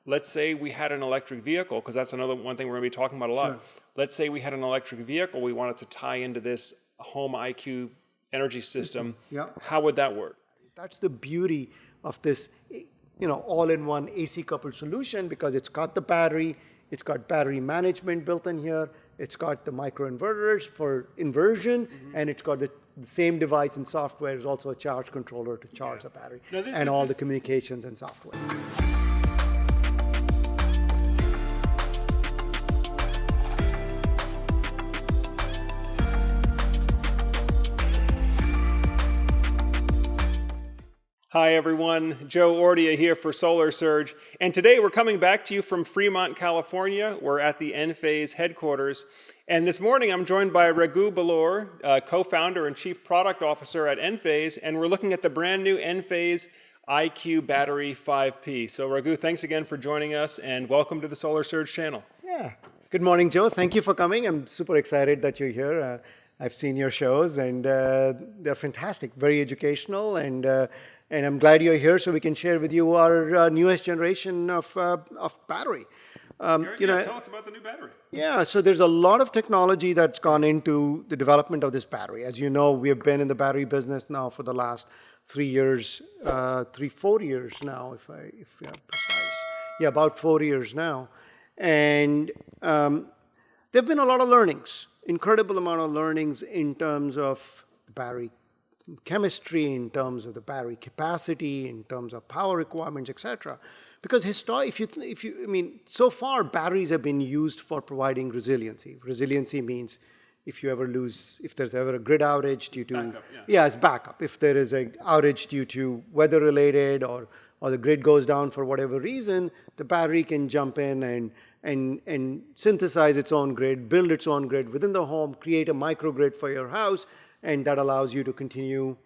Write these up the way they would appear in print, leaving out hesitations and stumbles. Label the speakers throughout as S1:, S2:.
S1: let's say we had an electric vehicle, because that's another one thing we're going to be talking about a lot. Sure. Let's say we had an electric vehicle, we wanted to tie into this home IQ energy system. Yeah. How would that work?
S2: That's the beauty of this, all-in-one AC coupled solution, because it's got the battery, it's got battery management built in here, it's got the microinverters for inversion, and it's got the same device and software is also a charge controller to charge the battery, and all the communications and software.
S1: Hi everyone, Joe Ordia here for Solar Surge, and today we're coming back to you from Fremont, California. We're at the Enphase headquarters, and this morning I'm joined by Raghu Belur, co-founder and chief product officer at Enphase, and we're looking at the brand new Enphase IQ Battery 5P. So Raghu, thanks again for joining us, and welcome to the Solar Surge channel.
S2: Yeah, good morning, Joe. Thank you for coming. I'm super excited that you're here. I've seen your shows, and they're fantastic, very educational, and I'm glad you're here so we can share with you our newest generation of battery.
S1: Tell us about the new battery.
S2: Yeah, so there's a lot of technology that's gone into the development of this battery. As you know, we have been in the battery business now for the last 4 years now, if you're precise. Yeah, about 4 years now. And there have been a lot of learnings, incredible amount of learnings in terms of the battery chemistry, in terms of the battery capacity, in terms of power requirements, etc. Because so far batteries have been used for providing resiliency. Resiliency means if there's ever a grid outage due to
S1: backup,
S2: it's backup. If there is an outage due to weather related or the grid goes down for whatever reason, the battery can jump in and synthesize its own grid, build its own grid within the home, create a microgrid for your house, and that allows you to continue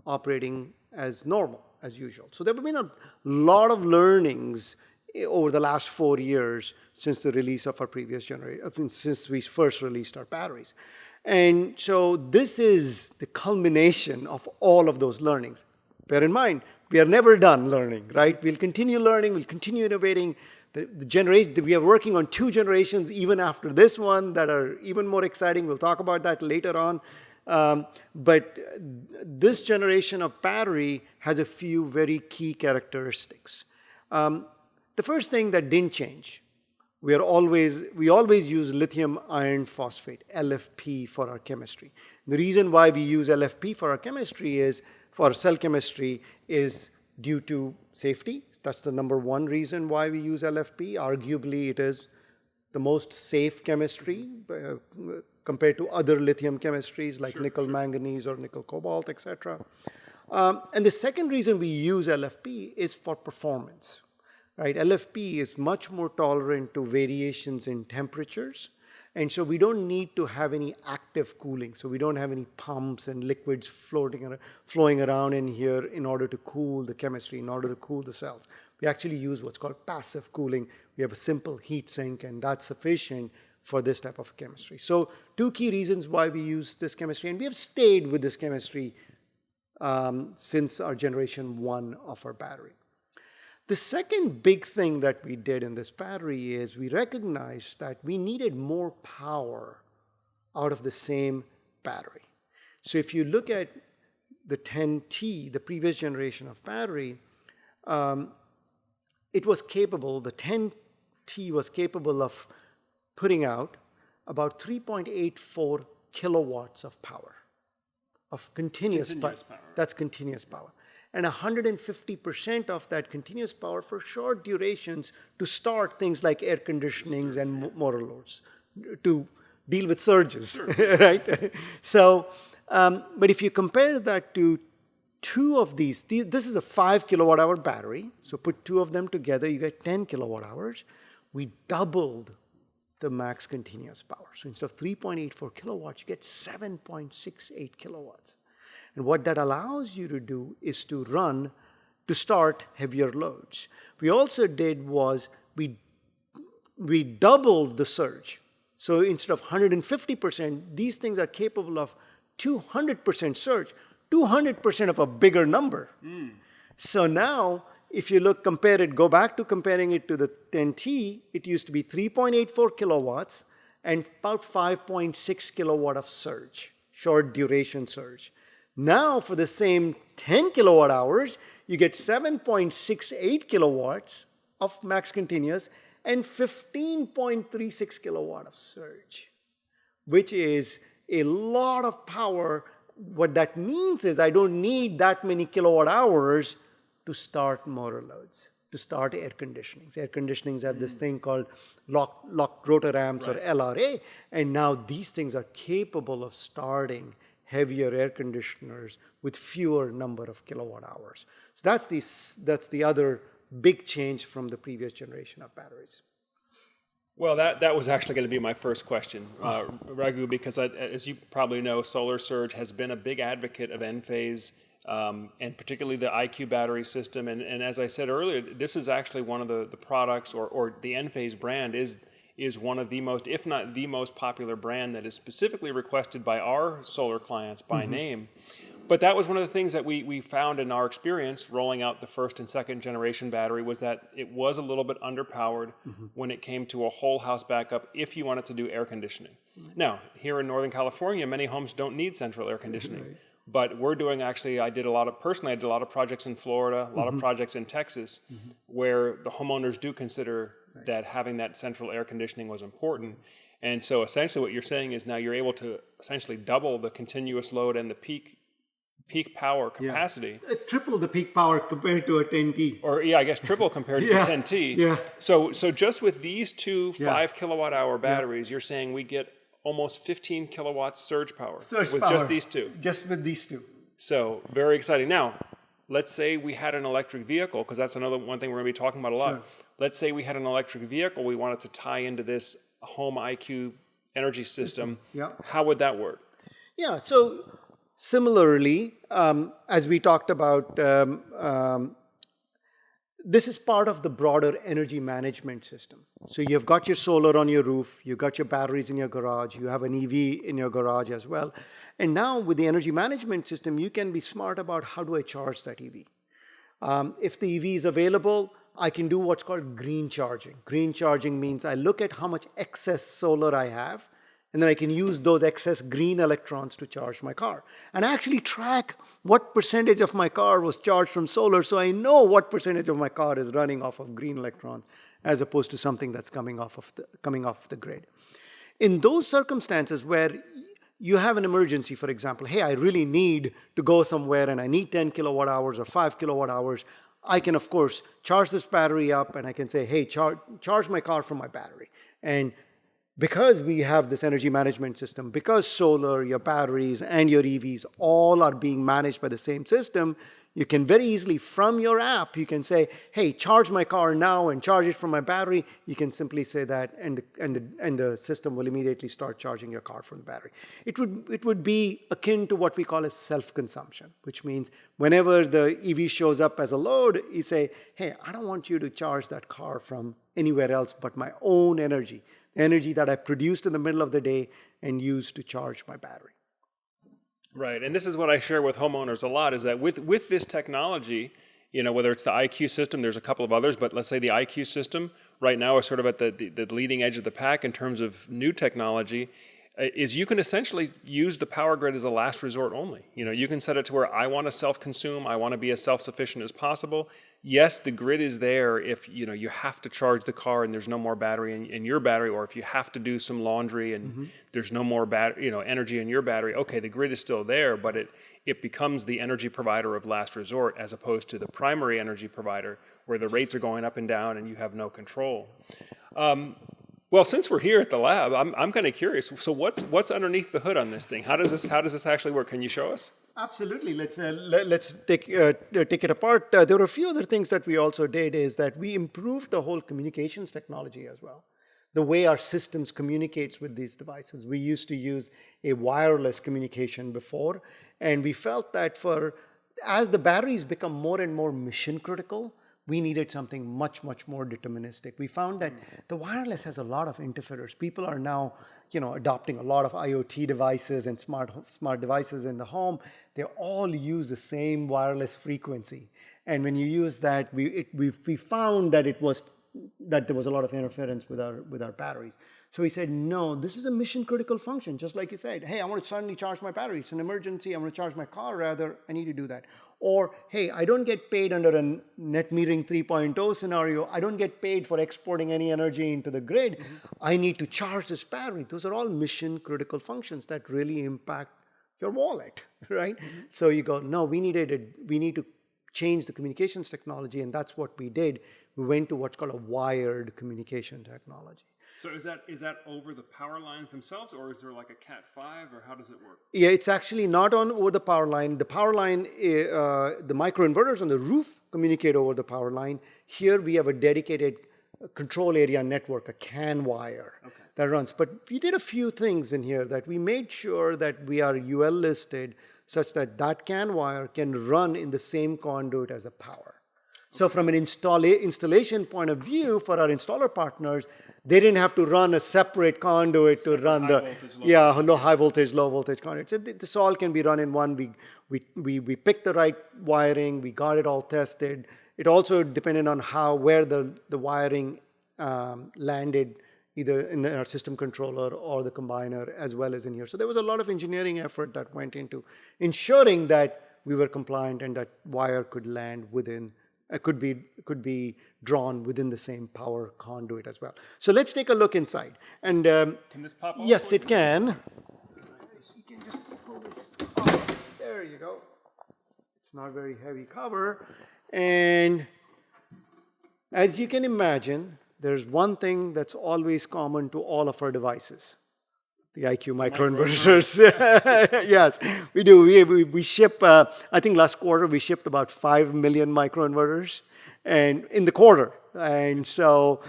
S2: operating as normal, as usual. So there have been a lot of learnings over the last 4 years since the release of our previous generation, since we first released our batteries. And so this is the culmination of all of those learnings. Bear in mind, we are never done learning, right? We'll continue learning, we'll continue innovating. We are working on 2 generations even after this one that are even more exciting. We'll talk about that later on. But this generation of battery has a few very key characteristics. The first thing that didn't change, we always use lithium iron phosphate, LFP, for our chemistry. The reason why we use LFP for our chemistry for cell chemistry is due to safety. That's the number one reason why we use LFP. Arguably, it is the most safe chemistry compared to other lithium chemistries like nickel manganese or nickel cobalt, etc. And the second reason we use LFP is for performance. Right? LFP is much more tolerant to variations in temperatures, and so we don't need to have any active cooling. So we don't have any pumps and liquids flowing around in here in order to cool the chemistry, in order to cool the cells. We actually use what's called passive cooling. We have a simple heat sink, and that's sufficient for this type of chemistry. So 2 key reasons why we use this chemistry, and we have stayed with this chemistry since our generation 1 of our battery. The second big thing that we did in this battery is we recognized that we needed more power out of the same battery. So if you look at the 10T, the previous generation of battery, it was capable, the 10T was capable of putting out about 3.84 kilowatts of power, of continuous power. That's continuous power. And 150% of that continuous power for short durations to start things like air conditionings and motor loads, to deal with surges, right? So, but if you compare that to 2 of these, this is a 5 kilowatt hour battery. So put 2 of them together, you get 10 kilowatt hours. We doubled the max continuous power. So instead of 3.84 kilowatts, you get 7.68 kilowatts. And what that allows you to do is to start heavier loads. We also did was we doubled the surge. So instead of 150%, these things are capable of 200% surge, 200% of a bigger number. So now if you go back to comparing it to the 10T, it used to be 3.84 kilowatts and about 5.6 kilowatt of surge, short duration surge. Now for the same 10 kilowatt hours, you get 7.68 kilowatts of max continuous and 15.36 kilowatt of surge, which is a lot of power. What that means is I don't need that many kilowatt hours to start motor loads, to start air conditionings. Air conditionings have this thing called locked rotor amps, or LRA, and now these things are capable of starting heavier air conditioners with fewer number of kilowatt hours. So that's the other big change from the previous generation of batteries.
S1: Well, that was actually going to be my first question, Raghu, because as you probably know, Solar Surge has been a big advocate of Enphase, and particularly the IQ battery system. And as I said earlier, this is actually one of the products, or the Enphase brand is one of the most, if not the most popular brand that is specifically requested by our solar clients by name. But that was one of the things that we found in our experience rolling out the first and second generation battery, was that it was a little bit underpowered when it came to a whole house backup if you wanted to do air conditioning. Now, here in Northern California, many homes don't need central air conditioning. But we're doing, actually, I did a lot of projects in Florida, a lot of projects in Texas, where the homeowners do consider that having that central air conditioning was important. And so essentially what you're saying is now you're able to essentially double the continuous load and the peak power capacity.
S2: Triple the peak power compared to a 10T.
S1: Or I guess triple compared to the 10T.
S2: Yeah.
S1: So just with these two 5 kilowatt hour batteries, you're saying we get almost 15 kilowatts surge power with just these two.
S2: Just with these two.
S1: So very exciting. Now, let's say we had an electric vehicle, because that's one thing we're going to be talking about a lot. Sure. Let's say we had an electric vehicle, we wanted to tie into this home IQ energy system. Yeah. How would that work?
S2: Yeah, so similarly, as we talked about, this is part of the broader energy management system. So you've got your solar on your roof, you've got your batteries in your garage, you have an EV in your garage as well. And now with the energy management system, you can be smart about how do I charge that EV. If the EV is available, I can do what's called green charging. Green charging means I look at how much excess solar I have, and then I can use those excess green electrons to charge my car. And I actually track what percentage of my car was charged from solar, so I know what percentage of my car is running off of green electrons, as opposed to something that's coming off of the grid. In those circumstances where you have an emergency, for example, hey, I really need to go somewhere and I need 10 kilowatt hours or 5 kilowatt hours, I can, of course, charge this battery up and I can say, hey, charge my car from my battery. And because we have this energy management system, because solar, your batteries, and your EVs all are being managed by the same system, you can very easily, from your app, you can say, hey, charge my car now and charge it from my battery. You can simply say that, and the system will immediately start charging your car from the battery. It would be akin to what we call a self-consumption, which means whenever the EV shows up as a load, you say, hey, I don't want you to charge that car from anywhere else but my own energy, the energy that I produced in the middle of the day and used to charge my battery.
S1: Right, and this is what I share with homeowners a lot, is that with this technology, whether it's the IQ system, there's a couple of others, but let's say the IQ system right now is sort of at the leading edge of the pack in terms of new technology, is you can essentially use the power grid as a last resort only. You can set it to where I want to self-consume, I want to be as self-sufficient as possible. Yes, the grid is there if you have to charge the car and there's no more battery in your battery, or if you have to do some laundry and there's no more energy in your battery. Okay, the grid is still there, but it becomes the energy provider of last resort, as opposed to the primary energy provider where the rates are going up and down and you have no control. Well, since we're here at the lab, I'm kind of curious. So what's underneath the hood on this thing? How does this actually work? Can you show us?
S2: Absolutely. Let's take it apart. There were a few other things that we also did, is that we improved the whole communications technology as well. The way our systems communicates with these devices. We used to use a wireless communication before, and we felt that as the batteries become more and more mission critical, we needed something much, much more deterministic. We found that the wireless has a lot of interferers. People are now, adopting a lot of IoT devices and smart devices in the home. They all use the same wireless frequency. And when you use that, we found that there was a lot of interference with our batteries. So we said, no, this is a mission critical function. Just like you said, hey, I want to suddenly charge my battery. It's an emergency. I want to charge my car rather. I need to do that. Or, hey, I don't get paid under a net metering 3.0 scenario. I don't get paid for exporting any energy into the grid. I need to charge this battery. Those are all mission critical functions that really impact your wallet, right? So you go, no, we need to change the communications technology, and that's what we did. We went to what's called a wired communication technology.
S1: So is that over the power lines themselves, or is there like a Cat5, or how does it work?
S2: Yeah, it's actually not over the power line. The power line, the microinverters on the roof communicate over the power line. Here we have a dedicated control area network, a CAN wire that runs. But we did a few things in here that we made sure that we are UL listed such that that CAN wire can run in the same conduit as a power. So from an installation point of view, for our installer partners, they didn't have to run a separate conduit to run high voltage, low voltage conduit. So this all can be run in one. We picked the right wiring. We got it all tested. It also depended on where the wiring landed, either in our system controller or the combiner, as well as in here. So there was a lot of engineering effort that went into ensuring that we were compliant and that wire could land within. Could be drawn within the same power conduit as well. So let's take a look inside. And
S1: can this pop off?
S2: yes, it can. You can just pull this off. There you go. It's not very heavy cover. And as you can imagine, there's one thing that's always common to all of our devices. The IQ microinverters. Yes, we do. We ship, I think last quarter we shipped about 5 million microinverters and in the quarter. And so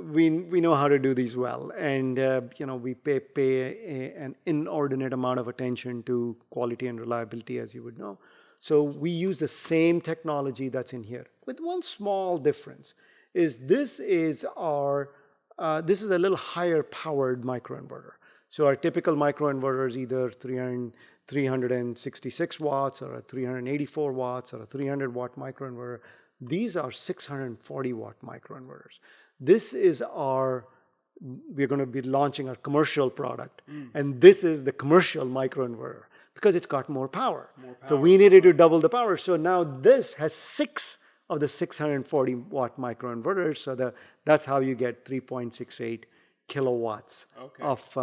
S2: we know how to do these well. And we pay an inordinate amount of attention to quality and reliability, as you would know. So we use the same technology that's in here, with one small difference. This is a little higher powered microinverter. So our typical microinverter is either 366 watts or a 384 watts or a 300 watt microinverter. These are 640 watt microinverters. We're going to be launching our commercial product. And this is the commercial microinverter because it's got more power. So we needed to double the power. So now this has 6 of the 640 watt microinverters. So that's how you get 3.68 kilowatts of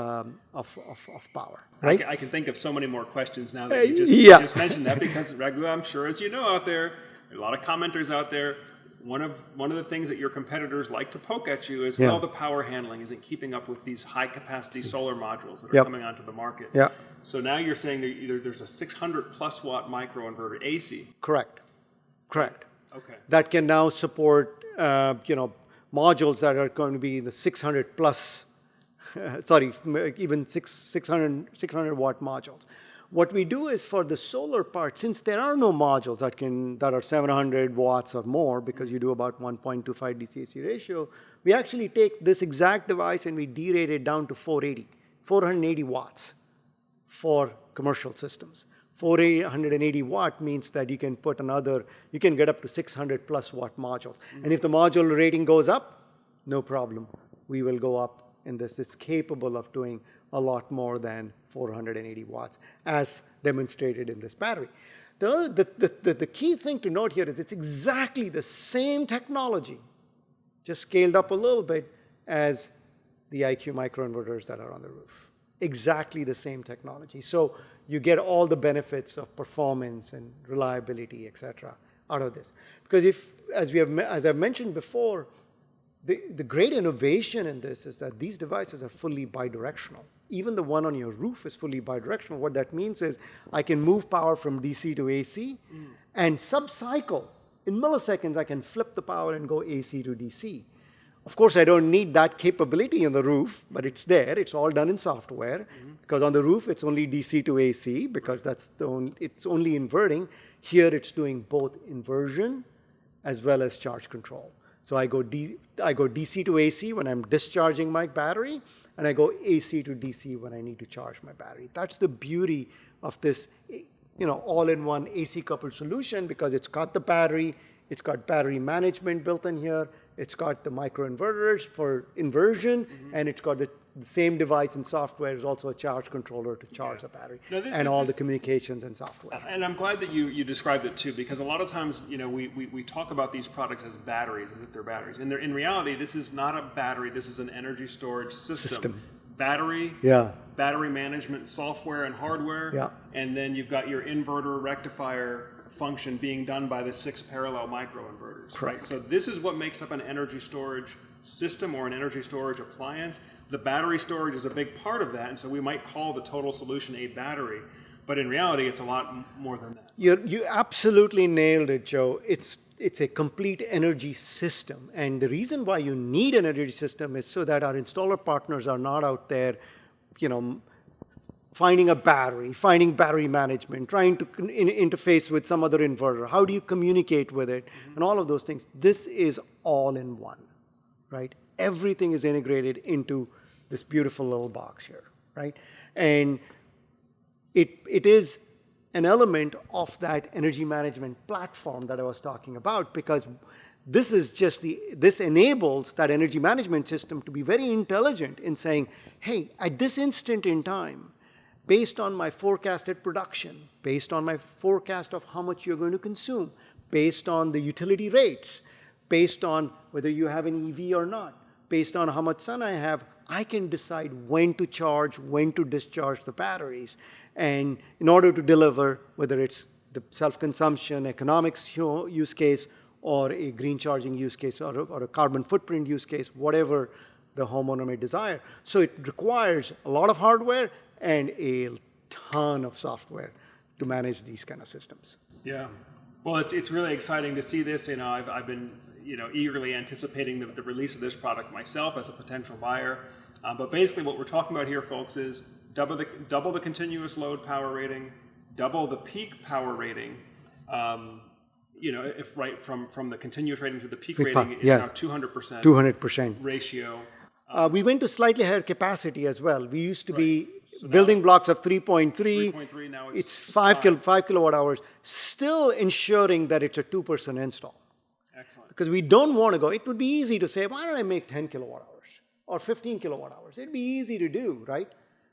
S2: power, right?
S1: I can think of so many more questions now that you just mentioned that, because Raghu, I'm sure, as you know out there are a lot of commenters out there. One of the things that your competitors like to poke at you is, well, the power handling isn't keeping up with these high capacity solar modules that are coming onto the market. So now you're saying that there's a 600 plus watt microinverter AC.
S2: Correct.
S1: Okay.
S2: That can now support modules that are going to be in the 600 plus, even 600 watt modules. What we do is, for the solar part, since there are no modules that are 700 watts or more, because you do about 1.25 DC-AC ratio, we actually take this exact device and we derate it down to 480 watts for commercial systems. 480 watt means that you can get up to 600 plus watt modules. And if the module rating goes up, no problem. We will go up, and this is capable of doing a lot more than 480 watts, as demonstrated in this battery. The key thing to note here is it's exactly the same technology, just scaled up a little bit, as the IQ microinverters that are on the roof. Exactly the same technology. So you get all the benefits of performance and reliability, et cetera, out of this. Because as I've mentioned before, the great innovation in this is that these devices are fully bidirectional. Even the one on your roof is fully bidirectional. What that means is I can move power from DC to AC, and sub-cycle, in milliseconds, I can flip the power and go AC to DC. Of course, I don't need that capability on the roof, but it's there. It's all done in software, because on the roof, it's only DC to AC, because it's only inverting. Here, it's doing both inversion as well as charge control. So I go DC to AC when I'm discharging my battery, and I go AC to DC when I need to charge my battery. That's the beauty of this all-in-one AC coupled solution because it's got the battery, it's got battery management built in here, it's got the microinverters for inversion, and it's got the same device and software is also a charge controller to charge the battery, and all the communications and software.
S1: And I'm glad that you described it too, because a lot of times, we talk about these products as batteries, as if they're batteries. And in reality, this is not a battery, this is an energy storage system. Battery, battery management software and hardware, and then you've got your inverter rectifier function being done by the 6 parallel microinverters.
S2: Correct.
S1: Right? So this is what makes up an energy storage system or an energy storage appliance. The battery storage is a big part of that, and so we might call the total solution a battery, but in reality, it's a lot more than that.
S2: You absolutely nailed it, Joe. It's a complete energy system, and the reason why you need an energy system is so that our installer partners are not out there, finding a battery, finding battery management, trying to interface with some other inverter. How do you communicate with it? And all of those things. This is all in one, right? Everything is integrated into this beautiful little box here, right? And it is an element of that energy management platform that I was talking about, because this enables that energy management system to be very intelligent in saying, hey, at this instant in time, based on my forecasted production, based on my forecast of how much you're going to consume, based on the utility rates, based on whether you have an EV or not, based on how much sun I have, I can decide when to charge, when to discharge the batteries. And in order to deliver, whether it's the self-consumption, economics use case, or a green charging use case, or a carbon footprint use case, whatever the homeowner may desire. So it requires a lot of hardware and a ton of software to manage these kind of systems.
S1: Yeah. Well, it's really exciting to see this. I've been eagerly anticipating the release of this product myself as a potential buyer. But basically, what we're talking about here, folks, is double the continuous load power rating, double the peak power rating. If right from the continuous rating to the peak rating is now 200%.
S2: 200%
S1: ratio.
S2: We went to slightly higher capacity as well. We used to be building blocks of 3.3.
S1: Now
S2: it's 5 kilowatt hours, still ensuring that it's a 2% install.
S1: Excellent.
S2: Because we don't want to go, it would be easy to say, why don't I make 10 kilowatt hours or 15 kilowatt hours? It'd be easy to do, right?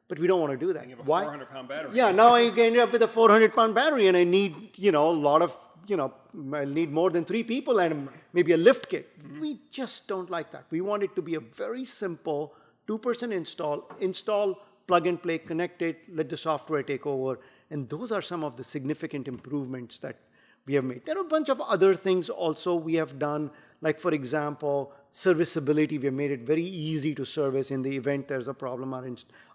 S2: But we don't want to do that.
S1: You have a 400-pound battery.
S2: Yeah, now I end up with a 400-pound battery, and I need, a lot of, I need more than 3 people and maybe a lift kit. We just don't like that. We want it to be a very simple 2% install, plug and play, connect it, let the software take over. And those are some of the significant improvements that we have made. There are a bunch of other things also we have done, like for example, serviceability. We have made it very easy to service in the event there's a problem.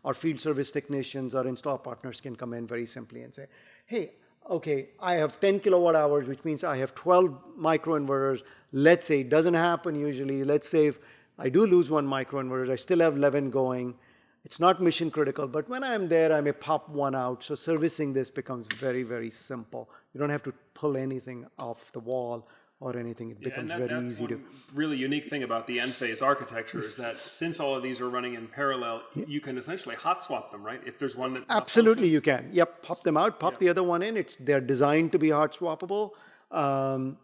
S2: Our field service technicians, our install partners can come in very simply and say, hey, okay, I have 10 kilowatt hours, which means I have 12 microinverters. Let's say it doesn't happen usually. Let's say if I do lose one microinverter, I still have 11 going. It's not mission critical, but when I'm there, I may pop one out. So servicing this becomes very, very simple. You don't have to pull anything off the wall or anything. It becomes very easy to.
S1: Really unique thing about the Enphase architecture is that since all of these are running in parallel, you can essentially hot swap them, right? If there's one that
S2: absolutely you can. Yep, pop them out, pop the other one in. They're designed to be hot swappable and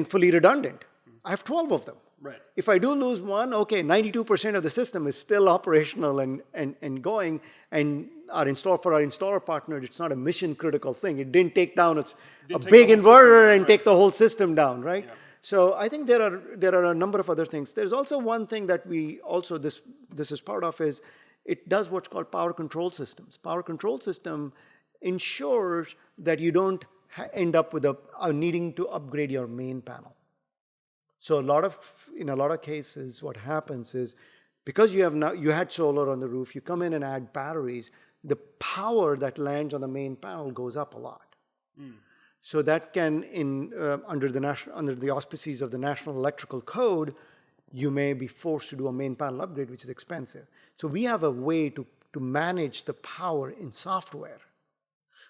S2: fully redundant. I have 12 of them.
S1: Right.
S2: If I do lose one, okay, 92% of the system is still operational and going. And for our installer partner, it's not a mission critical thing. It didn't take down a big inverter and take the whole system down, right? Yeah. So I think there are a number of other things. There's also one thing that we also this is part of is it does what's called power control systems. Power control system ensures that you don't end up with needing to upgrade your main panel. So in a lot of cases, what happens is because you had solar on the roof, you come in and add batteries, the power that lands on the main panel goes up a lot. So that can, under the auspices of the National Electrical Code, you may be forced to do a main panel upgrade, which is expensive. So we have a way to manage the power in software.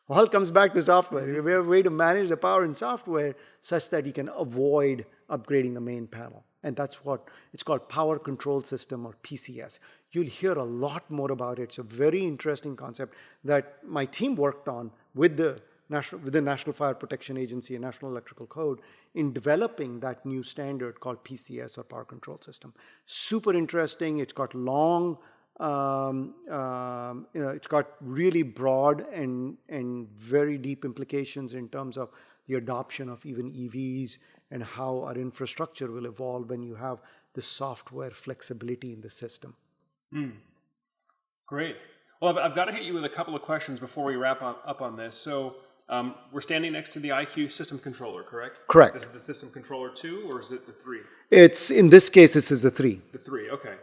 S2: All comes back to software. We have a way to manage the power in software such that you can avoid upgrading the main panel. And that's what it's called, Power Control System, or PCS. You'll hear a lot more about it. It's a very interesting concept that my team worked on with the National Fire Protection Agency and National Electrical Code in developing that new standard called PCS, or Power Control System. Super interesting. It's got long, it's got really broad and very deep implications in terms of the adoption of even EVs and how our infrastructure will evolve when you have the software flexibility in the system.
S1: Great. Well, I've got to hit you with a couple of questions before we wrap up on this. So we're standing next to the IQ system controller, correct?
S2: Correct.
S1: This is the system controller 2, or is it the 3?
S2: It's, in this case, this is the 3.
S1: The 3, okay.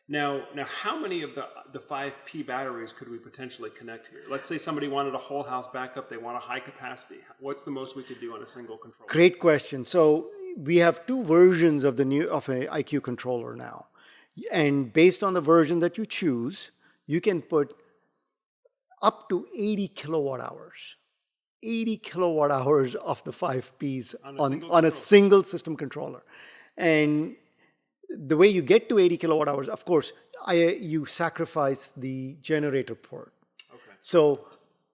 S1: Now, how many of the 5P batteries could we potentially connect here? Let's say somebody wanted a whole house backup, they want a high capacity. What's the most we could do on a single controller?
S2: Great question. So we have 2 versions of an IQ controller now. And based on the version that you choose, you can put up to 80 kilowatt hours. 80 kilowatt hours of the 5Ps on a single system controller. And the way you get to 80 kilowatt hours, of course, you sacrifice the generator port.
S1: Okay.
S2: So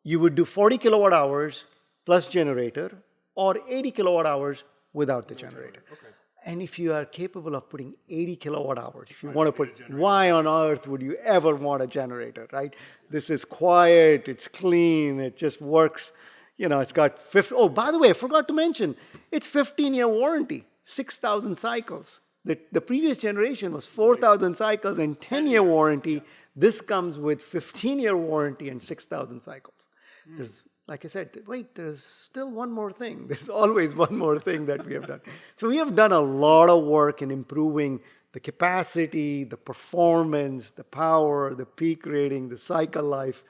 S2: you would do 40 kilowatt hours plus generator, or 80 kilowatt hours without the generator.
S1: Okay.
S2: And if you are capable of putting 80 kilowatt hours, if you want to put, why on earth would you ever want a generator, right? This is quiet, it's clean, it just works. You know, it's got oh, by the way, I forgot to mention, it's 15-year warranty, 6,000 cycles. The previous generation was 4,000 cycles and 10-year warranty. This comes with 15-year warranty and 6,000 cycles. There's, like I said, wait, there's still one more thing. There's always one more thing that we have done. So we have done a lot of work in improving the capacity, the performance, the power, the peak rating, the cycle life,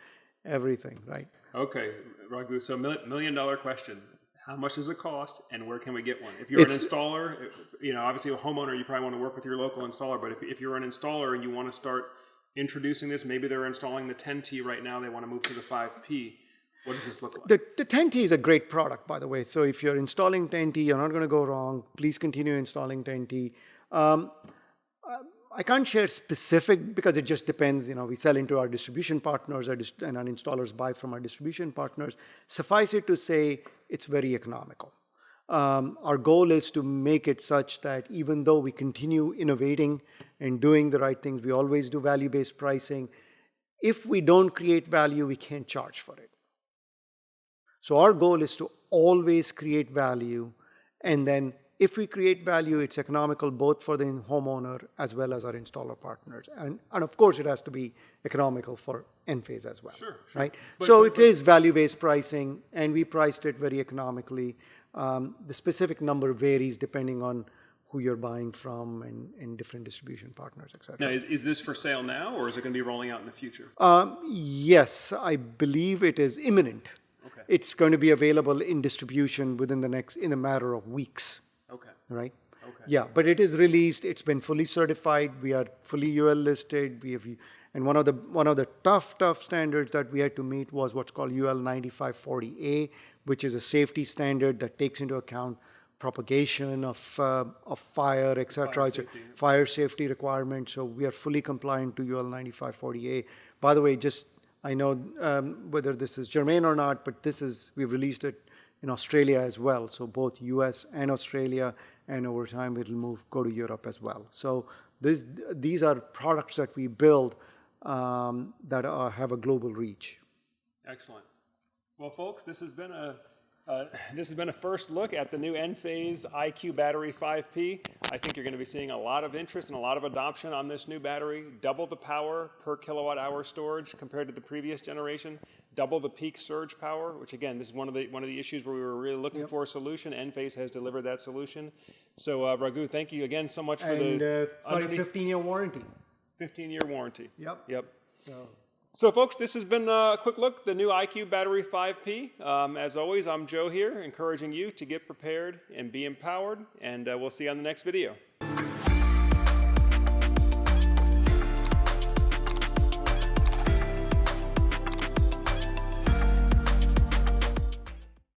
S2: everything, right?
S1: Okay, Raghu, so $1 million question. How much does it cost, and where can we get one? If you're an installer, you know, obviously a homeowner, you probably want to work with your local installer, but if you're an installer and you want to start introducing this, maybe they're installing the 10T right now, they want to move to the 5P, what does this look like?
S2: The 10T is a great product, by the way. So if you're installing 10T, you're not going to go wrong. Please continue installing 10T. I can't share specific because it just depends. You know, we sell into our distribution partners, and our installers buy from our distribution partners. Suffice it to say, it's very economical. Our goal is to make it such that even though we continue innovating and doing the right things, we always do value-based pricing. If we don't create value, we can't charge for it. So our goal is to always create value, and then if we create value, it's economical both for the homeowner as well as our installer partners. And of course, it has to be economical for Enphase as well. Sure. Right? So it is value-based pricing, and we priced it very economically. The specific number varies depending on who you're buying from and different distribution partners, et cetera.
S1: Now, is this for sale now, or is it going to be rolling out in the future?
S2: Yes, I believe it is imminent.
S1: Okay.
S2: It's going to be available in distribution in a matter of weeks.
S1: Okay.
S2: Right?
S1: Okay.
S2: Yeah, but it is released. It's been fully certified. We are fully UL listed. And one of the tough standards that we had to meet was what's called UL 9540A, which is a safety standard that takes into account propagation of fire, etc. Fire safety requirements. So we are fully compliant to UL 9540A. By the way, I know whether this is germane or not, but we've released it in Australia as well. So both US and Australia, and over time it'll go to Europe as well. So these are products that we build that have a global reach.
S1: Excellent. Well, folks, this has been a first look at the new Enphase IQ Battery 5P. I think you're going to be seeing a lot of interest and a lot of adoption on this new battery. Double the power per kilowatt hour storage compared to the previous generation. Double the peak surge power, which again, this is one of the issues where we were really looking for a solution. Enphase has delivered that solution. So Raghu, thank you again so much for
S2: 15-year warranty.
S1: 15-year warranty.
S2: Yep.
S1: So folks, this has been a quick look at the new IQ Battery 5P. As always, I'm Joe here, encouraging you to get prepared and be empowered, and we'll see you on the next video.